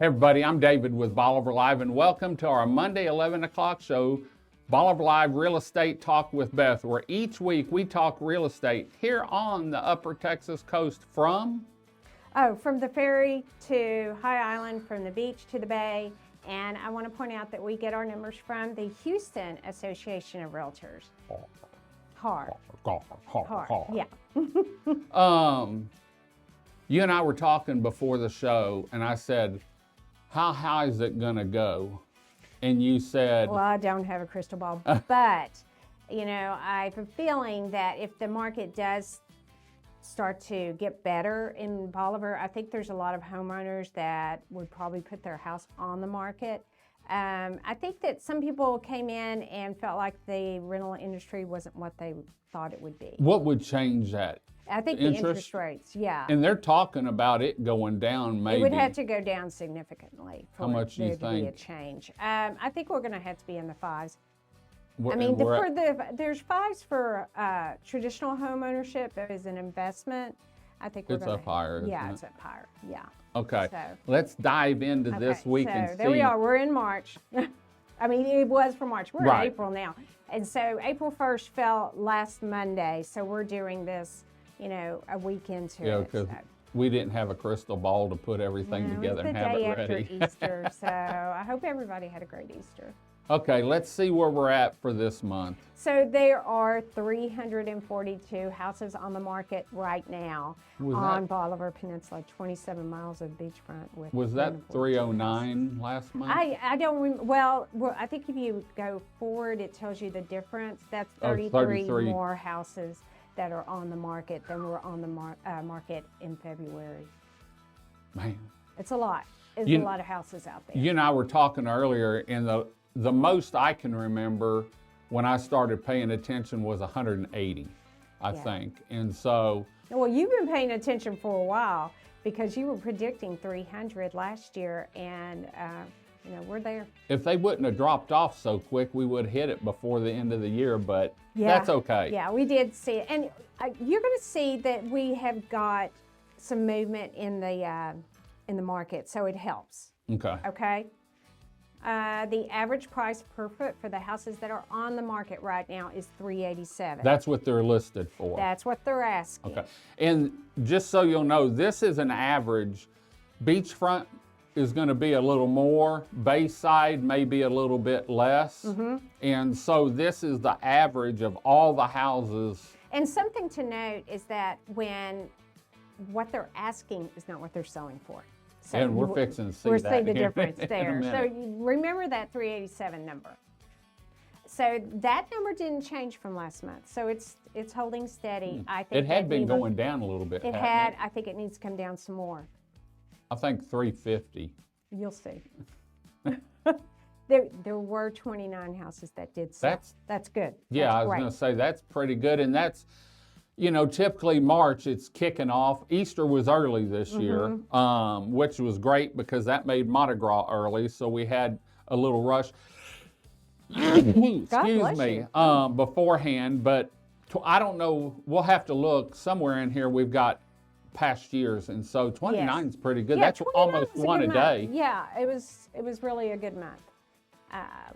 Hey everybody, I'm David with Bolivar Live, and welcome to our Monday 11 o'clock show, Bolivar Live Real Estate Talk with Beth, where each week we talk real estate here on the Upper Texas coast from From the ferry to High Island, from the beach to the bay. And I want to point out that we get our numbers from the Houston Association of Realtors. Hard. Yeah. You and I were talking before the show, and I said, how high is it gonna go? And you said, Well, I don't have a crystal ball, but, I have a feeling that if the market does start to get better in Bolivar, I think there's a lot of homeowners that would probably put their house on the market. I think that some people came in and felt like the rental industry wasn't what they thought it would be. what would change that? I think the interest rates, yeah. And they're talking about it going down maybe. It would have to go down significantly for How much do you there to be a think? change. I think we're going to have to be in the fives. We're- I mean, and we're at- there's fives for traditional home ownership as an investment. I think we're It's going up higher, isn't Yeah, it? it's up higher. Yeah. Okay, So- let's dive into this Okay, week so and see. there we are. We're in March. I mean, it was for March. We're Right. in April now, and so April 1st fell last Monday. So we're doing this, a week into Yeah, it. because So. we didn't have a crystal ball to put everything No, together it's and the have day it ready. after Easter, so I hope everybody had a great Easter. Okay, let's see where we're at for this month. So there are 342 houses on the market right now Was on that- Bolivar Peninsula, 27 miles of beachfront. With Was that 342 houses. 309 last month? I don't well, I think if you go forward, it tells you the difference. That's Oh, 33 33. more houses that are on the market than were on the market in February. Man, It's a lot. It's You- a lot of houses out there. you and I were talking earlier, and the most I can remember when I started paying attention was 180, I Yeah. think. And so, Well, you've been paying attention for a while because you were predicting 300 last year, and we're there. if they wouldn't have dropped off so quick, we would hit it before the end of the year, but that's okay. Yeah, we did see it, and you're going to see that we have got some movement in the market, so it helps. Okay. Okay. The average price per foot for the houses that are on the market right now is $387. That's what they're listed for. That's what they're asking. Okay. And just so you'll know, this is an average. Beachfront is going to be a little more. Bayside may be a little bit less. Mm-hmm. And so this is the average of all the houses. And something to note is that when what they're asking is not what they're selling for. So And we're fixing to see we're that seeing the here difference in a there. So minute. you remember that 387 number. So that number didn't change from last month. So it's holding steady. I think It had that been even- going down a little bit. It hadn't had. it? I think it needs to come down some more. I think 350. You'll see. There were 29 houses that did sell. That's good. Yeah, That's I was great. going to say that's pretty good. And that's, typically March, it's kicking off. Easter was early this year, Mm-hmm. which was great because that made Mardi Gras early. So we had a little rush. Excuse bless me, you. beforehand. But I don't know. We'll have to look somewhere in here. We've got past years. And so 29 is pretty good. Yeah, That's 29 almost was one a good month. day. Yeah, it was really a good month.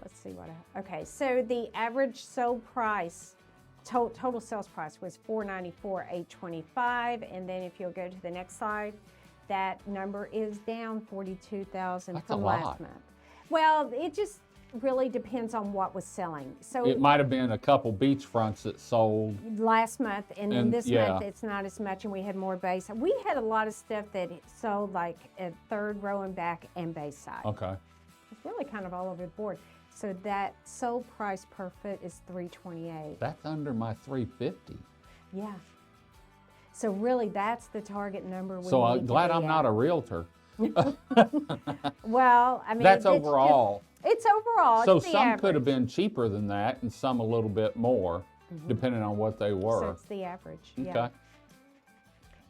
Let's see okay, so the average sold price, total sales price was $494,825, and then if you'll go to the next slide, that number is down $42,000 That's from a last lot. month. Well, it just really depends on what was selling. So It might have been a couple beachfronts that sold. last month and And, this yeah. month it's not as much, and we had more base. We had a lot of stuff that sold like at third row and back and Bayside. Okay. It's really kind of all over the board. So that sold price per foot is $328. That's under my 350. Yeah. So really, that's the target number. So I'm glad I'm not a realtor. Well, I mean, That's overall. It's overall. So it's the some could have average. been cheaper than that, and some a little bit more, depending on what they So were. it's the average. Okay. Yeah.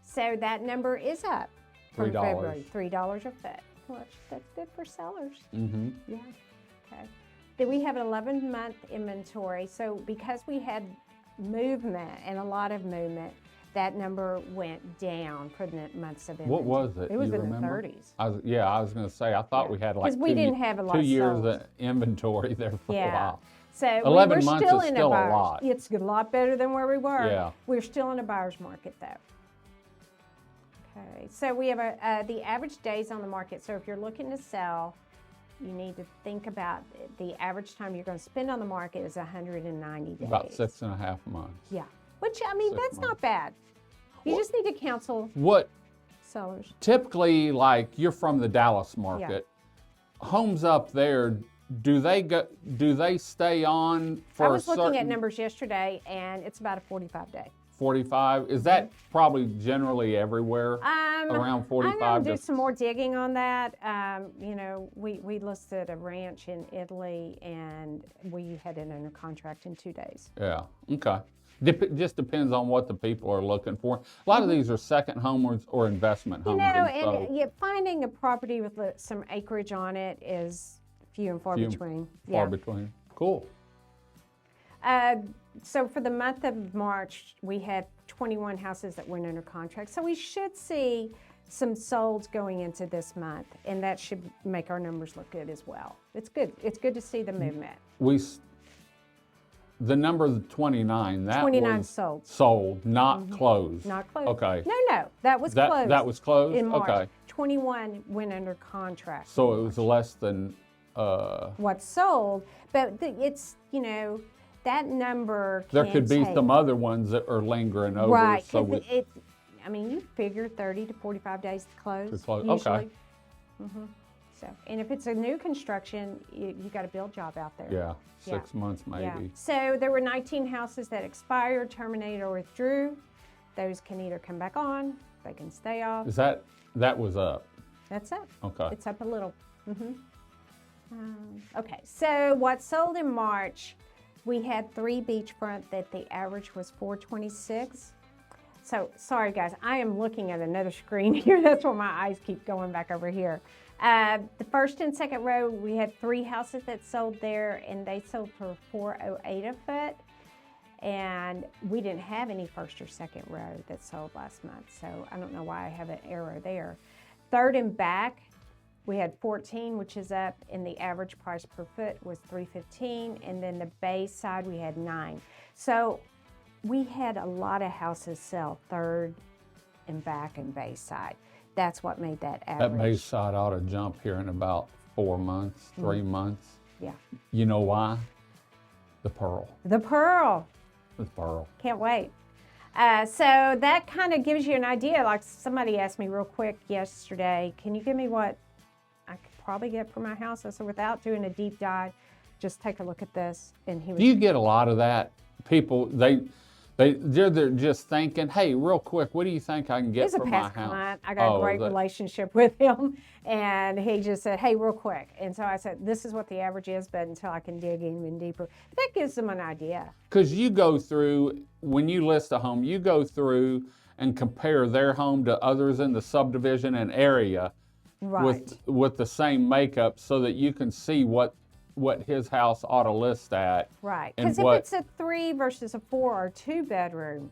So that number is up from $3. February. $3 a foot. Well, that's good for sellers. Mm-hmm. Yeah. Okay. Then we have an 11-month inventory. So because we had movement and a lot of movement, that number went down for the months of inventory. What was it? It was You in remember? the 30s. I was going to say, I thought Yeah. we had like 'Cause we didn't have a lot 2 years sold. of inventory there for a Yeah. while. So 11 we were months still is in still a a buyer's. lot. It's a lot better than where we were. Yeah. We're still in a buyer's market though. Okay, so we have the average days on the market. So if you're looking to sell, you need to think about the average time you're going to spend on the market is 190 days. About 6.5 months. Yeah, which I mean, 6 that's not months. bad. You just need to counsel What sellers. typically, like you're from the Dallas market, homes up there, do they stay on for I was a looking at certain numbers yesterday, and it's about a 45 day. 45? Is that probably generally everywhere? Around 45 I'm going to do to- some more digging on that. We listed a ranch in Italy, and we had it under contract in 2 days. Yeah, okay. Just depends on what the people are looking for. A lot of these are second homes or investment homes. And finding a property with some acreage on it is few and far between. Far between. Cool. So for the month of March, we had 21 houses that went under contract. So we should see some solds going into this month, and that should make our numbers look good as well. It's good. It's good to see the movement. The number 29, that 29 was sold. sold, not closed. Not closed. Okay. No, that was closed. That was closed? in March. Okay. 21 went under contract. So it was less than, What's sold, but it's, that number there can could be take- some other ones that are lingering over. Right, So because you figure 30 to 45 days to close. To close, usually. okay. So, and if it's a new construction, you got a build job out there. yeah, 6 months maybe. Yeah. So there were 19 houses that expired, terminated, or withdrew. Those can either come back on, they can stay off. Is that was up? That's it. Okay. It's up a little. Okay, so what sold in March, we had 3 beachfront that the average was 426. So sorry guys, I am looking at another screen here. That's where my eyes keep going back over here. The first and second row, we had 3 houses that sold there, and they sold for $408 a foot. And we didn't have any first or second row that sold last month, so I don't know why I have an error there. Third and back, we had 14, which is up, and the average price per foot was $315, and then the bay side we had 9. So we had a lot of houses sell third and back and bay side. That's what made that average. That base side ought to jump here in about 4 months, 3 months. Yeah. You know why? The pearl. The pearl. The pearl. Can't wait. So that kind of gives you an idea. Like somebody asked me real quick yesterday, can you give me what I could probably get for my house? I said, without doing a deep dive, just take a look at this. And he was. Do you get a lot of that? People, they're just thinking, hey, real quick, what do you think I can get He's a for my past house? client. I got a great relationship with him, and he just said, hey, real quick. And so I said, this is what the average is, but until I can dig even deeper. That gives them an idea. Because you go through, when you list a home, you go through and compare their home to others in the subdivision and area Right. with the same makeup so that you can see what his house ought to list at. Right. and Because if what- it's a 3 versus a 4 or 2 bedroom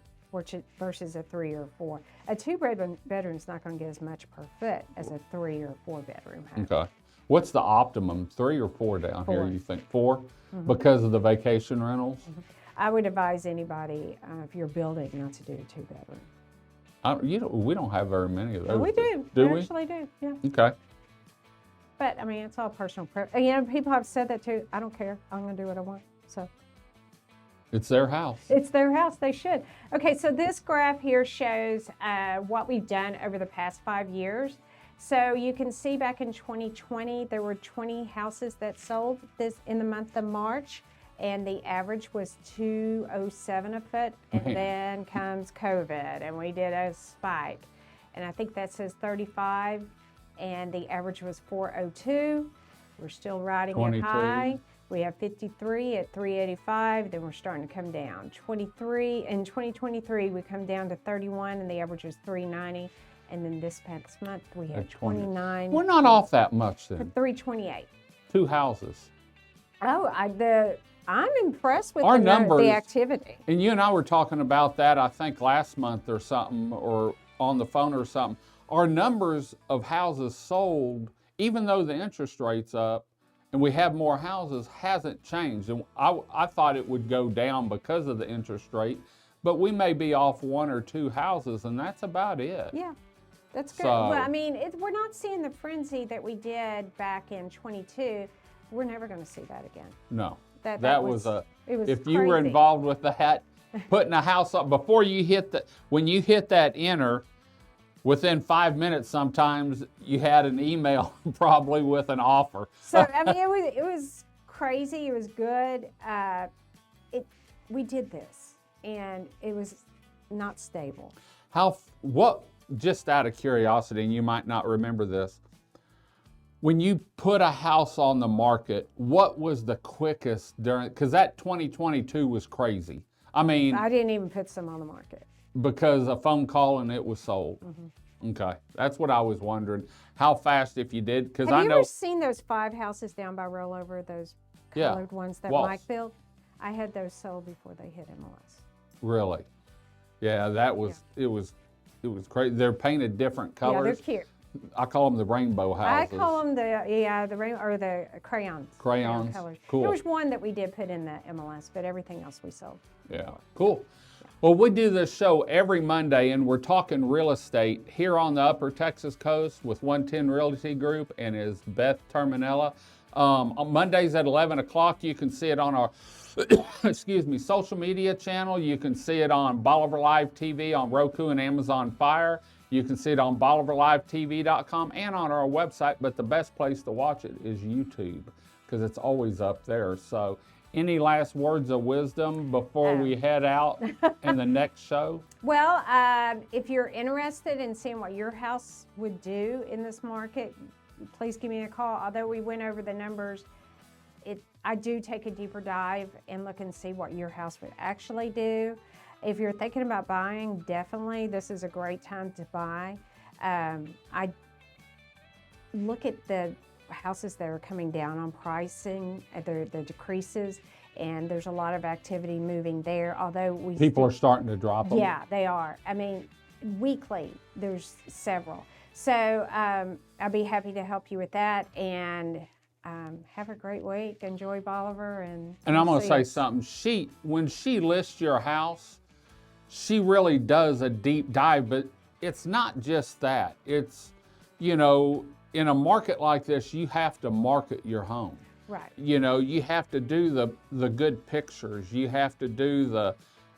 versus a 3 or 4, a 2 bedroom is not going to get as much per foot as a 3 or 4 bedroom home. Okay. What's the optimum, 3 or 4 down here, 4. you think? 4? Because of the vacation rentals? I would advise anybody, if you're building, not to do a 2 bedroom. We don't have very many of those. We do. Do we we? actually do, yeah. Okay. But, I mean, it's all personal preference. People have said that too. I don't care. I'm going to do what I want. So It's their house. it's their house. They should. Okay, so this graph here shows what we've done over the past 5 years. So you can see back in 2020, there were 20 houses that sold this in the month of March, and the average was $207 a foot. And Man. then comes COVID, and we did a spike. And I think that says 35, and the average was 402. We're still riding it 22. high. We have 53 at 385, then we're starting to come down. In 2023, we come down to 31, and the average was 390. And then this past month, we had 29 We're not off that much for then. 328. 2 houses. Oh, I'm impressed with Our the numbers, activity. And you and I were talking about that, I think last month or something, or on the phone or something. Our numbers of houses sold, even though the interest rate's up and we have more houses, hasn't changed. And I thought it would go down because of the interest rate, but we may be off 1 or 2 houses, and that's about it. Yeah, that's good. So- Well, I mean, we're not seeing the frenzy that we did back in 22. We're never going to see that again. No. That was it was if you were crazy. involved with that, putting a house up before you when you hit that enter, within 5 minutes sometimes you had an email probably with an offer. So I mean, it was crazy. It was good. We did this, and it was not stable. Just out of curiosity, and you might not remember this, when you put a house on the market, what was the quickest because that 2022 was crazy. I mean, I didn't even put some on the market. because a phone call and it was sold. Mm-hmm. Okay, that's what I was wondering. How fast, if you did, because I Have you know. ever seen those 5 houses down by Rollover, those colored ones that Walls. Mike built? I had those sold before they hit MLS. Really? Yeah, that was it was crazy. They're painted different colors. Yeah, they're cute. I call them the rainbow houses. I call them the rain or the crayons. Crayons. Colors. Cool. There was one that we did put in the MLS, but everything else we sold. Yeah, cool. Well, we do this show every Monday, and we're talking real estate here on the Upper Texas coast with 110 Realty Group and is Beth Terminella. On Mondays at 11 o'clock, you can see it on our social media channel. You can see it on Bolivar Live TV on Roku and Amazon Fire. You can see it on BolivarLiveTV.com and on our website, but the best place to watch it is YouTube because it's always up there. So any last words of wisdom before we head out in the next show? Well, if you're interested in seeing what your house would do in this market, please give me a call. Although we went over the numbers, I do take a deeper dive and look and see what your house would actually do. If you're thinking about buying, definitely this is a great time to buy. I look at the houses that are coming down on pricing, the decreases, and there's a lot of activity moving there. Although People are starting to drop them. Yeah, they are. I mean, weekly there's several. So I'll be happy to help you with that, and have a great week. Enjoy Bolivar, and I'm going to see say us. something. When she lists your house, she really does a deep dive, but it's not just that. It's, in a market like this, you have to market your home. Right. You have to do the good pictures. You have to do the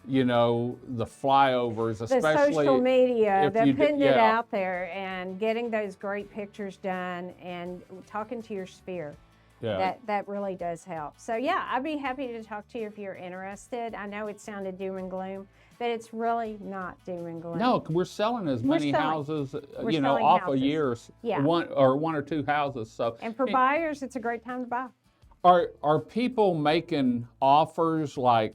flyovers, especially the social media, if you putting do- it yeah. out there and getting those great pictures done and talking to your sphere. Yeah. That really does help. So yeah, I'd be happy to talk to you if you're interested. I know it sounded doom and gloom, but it's really not doom and gloom. No, we're selling as many selling. houses, We're selling off houses. of years, Yeah. one or 2 houses. So, And for buyers, it's a great time to buy. are people making offers like?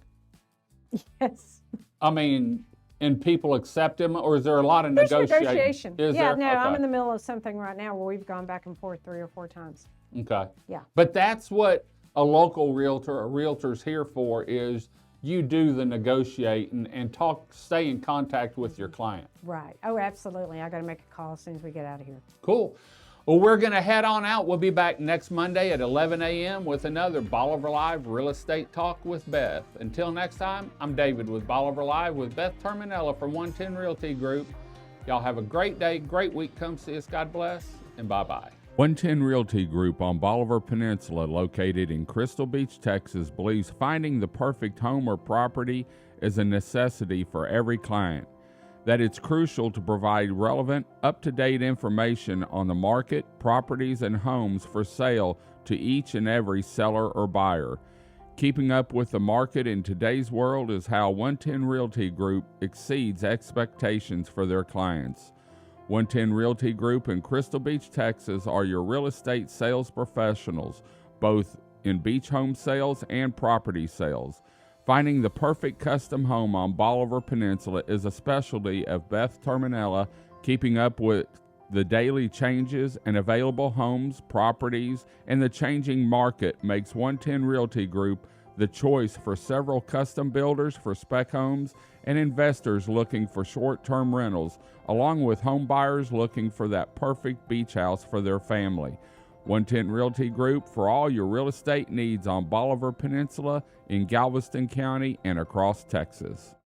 Yes. I mean, and people accept them, or is there a lot of There's negotiation? negotiation. Is Yeah, there? no, I'm Okay. in the middle of something right now where we've gone back and forth 3 or 4 times. Okay. Yeah. But that's what a local realtor, a realtor's here for, is you do the negotiating and stay in contact with your client. Right. Oh, absolutely. I got to make a call as soon as we get out of here. Cool. Well, we're going to head on out. We'll be back next Monday at 11 a.m. with another Bolivar Live Real Estate Talk with Beth. Until next time, I'm David with Bolivar Live with Beth Terminella from 110 Realty Group. Y'all have a great day, great week. Come see us. God bless, and bye-bye. 110 Realty Group on Bolivar Peninsula, located in Crystal Beach, Texas, believes finding the perfect home or property is a necessity for every client. That it's crucial to provide relevant, up-to-date information on the market, properties, and homes for sale to each and every seller or buyer. Keeping up with the market in today's world is how 110 Realty Group exceeds expectations for their clients. 110 Realty Group in Crystal Beach, Texas are your real estate sales professionals, both in beach home sales and property sales. Finding the perfect custom home on Bolivar Peninsula is a specialty of Beth Terminella. Keeping up with the daily changes and available homes, properties, and the changing market makes 110 Realty Group the choice for several custom builders for spec homes and investors looking for short-term rentals, along with home buyers looking for that perfect beach house for their family. 110 Realty Group for all your real estate needs on Bolivar Peninsula, in Galveston County, and across Texas.